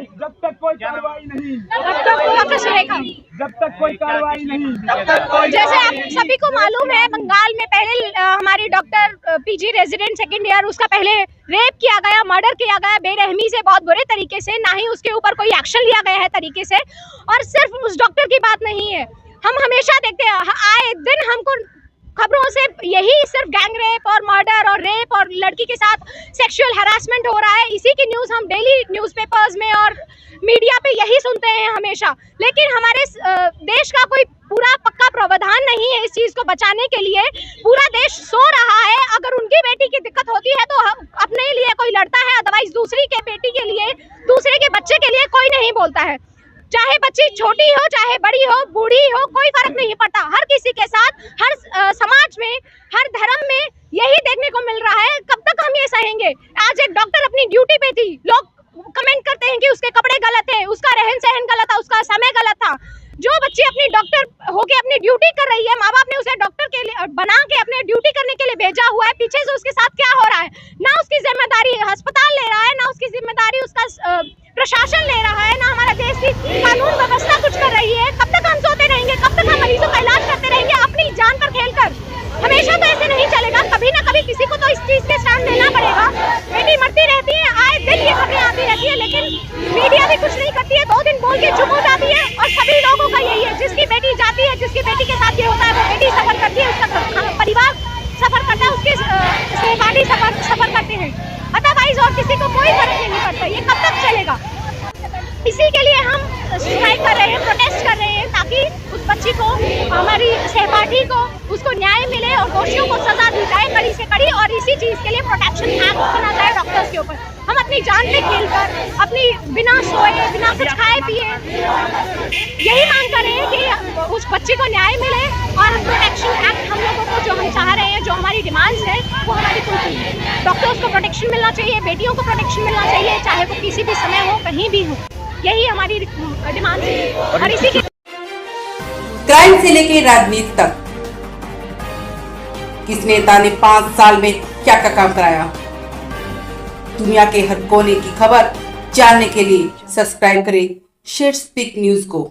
जब तक कोई कार्रवाई नहीं, जब तक कोई कार्रवाई नहीं, जैसे आप सभी को मालूम है, बंगाल में पहले हमारी doctor PG resident second year, उसका पहले रेप किया गया, मर्डर किया गया बेरहमी से, बहुत बुरे तरीके से, ना ही उसके ऊपर कोई एक्शन लिया गया है तरीके से। और सिर्फ उस डॉक्टर की बात नहीं है, हम हमेशा देखते हैं, आए दिन हमको खबरों से यही सिर्फ गैंग रेप और मर्डर और रेप और लड़की के साथ सेक्सुअल हैरासमेंट हो रहा है, इसी की न्यूज़ हम डेली न्यूज़पेपर्स में और मीडिया पे यही सुनते हैं हमेशा। लेकिन हमारे देश का कोई पूरा पक्का प्रावधान नहीं है इस चीज़ को बचाने के लिए। पूरा देश सो रहा है। अगर उनकी बेटी की दिक्कत होती है तो अपने लिए कोई लड़ता है, अदरवाइज दूसरी के बेटी के लिए, दूसरे के बच्चे के लिए कोई नहीं बोलता है। चाहे बच्ची छोटी हो, चाहे बड़ी हो, बूढ़ी हो, कोई फर्क नहीं पड़ता। हर किसी के साथ, हर समाज में, हर धर्म में यही देखने को मिल रहा है। कब तक हम ये सहेंगे? आज एक डॉक्टर अपनी ड्यूटी पे थी, लोग कमेंट करते हैं कि उसके कपड़े गलत है, उसका रहन सहन गलत था, उसका समय गलत था। जो बच्ची अपनी डॉक्टर होके अपनी ड्यूटी कर रही है, माँ बाप ने उसे डॉक्टर के लिए बना के अपने ड्यूटी करने के लिए भेजा हुआ है, पीछे से उसके साथ क्या हो रहा है? ना उसकी जिम्मेदारी अस्पताल ले रहा है, ना उसकी जिम्मेदारी उसका प्रशासन ले रहा है, ना हमारा देश की कानून व्यवस्था कुछ कर रही है। कब तक हम सोते रहेंगे? कब तक हम मरीजों का इलाज करते रहेंगे अपनी जान पर खेलकर? हमेशा तो ऐसे नहीं चलेगा। कभी ना कभी किसी को तो इस चीज के स्टैंड लेना पड़ेगा। बेटी मरती रहती है, आए दिन ये खबरें आती रहती है, लेकिन मीडिया भी कुछ नहीं करती है। 2 दिन बोल के चुप हो जाती है। और सभी लोगों का यही है, जिसकी बेटी जाती है, जिसकी बेटी के साथ ये होता है, वो बेटी सफर करती है, उसका परिवार सफर करता है, उसके सहपाठी सफर करते हैं। अदरवाइज और किसी को कोई फर्क नहीं पड़ता। ये कब तक चलेगा? इसी के लिए हम स्ट्राइक कर रहे हैं, प्रोटेस्ट कर रहे हैं, ताकि उस बच्ची को, हमारी सहपाठी को, उसको न्याय मिले और दोषियों को सजा दी जाए कड़ी से कड़ी। और इसी चीज़ के लिए प्रोटेक्शन एक्ट बना जाए डॉक्टर्स के ऊपर। हम अपनी जान पे खेलकर, अपनी बिना सोए, बिना कुछ खाए पिए यही मांग कर रहे हैं कि उस बच्ची को न्याय मिले। और प्रोटेक्शन एक्ट हम लोगों को, जो हम चाह रहे हैं, जो हमारी डिमांड्स है, वो हमारी फुलफिल है। डॉक्टर्स को प्रोटेक्शन मिलना चाहिए, बेटियों को प्रोटेक्शन मिलना चाहिए, चाहे वो किसी भी समय हो, कहीं भी हो। यही हमारी डिमांड है। और इसी के क्राइम से लेके राजनीति तक, किस नेता ने 5 साल में क्या क्या काम कराया, दुनिया के हर कोने की खबर जानने के लिए सब्सक्राइब करें शेयर स्पीक न्यूज को।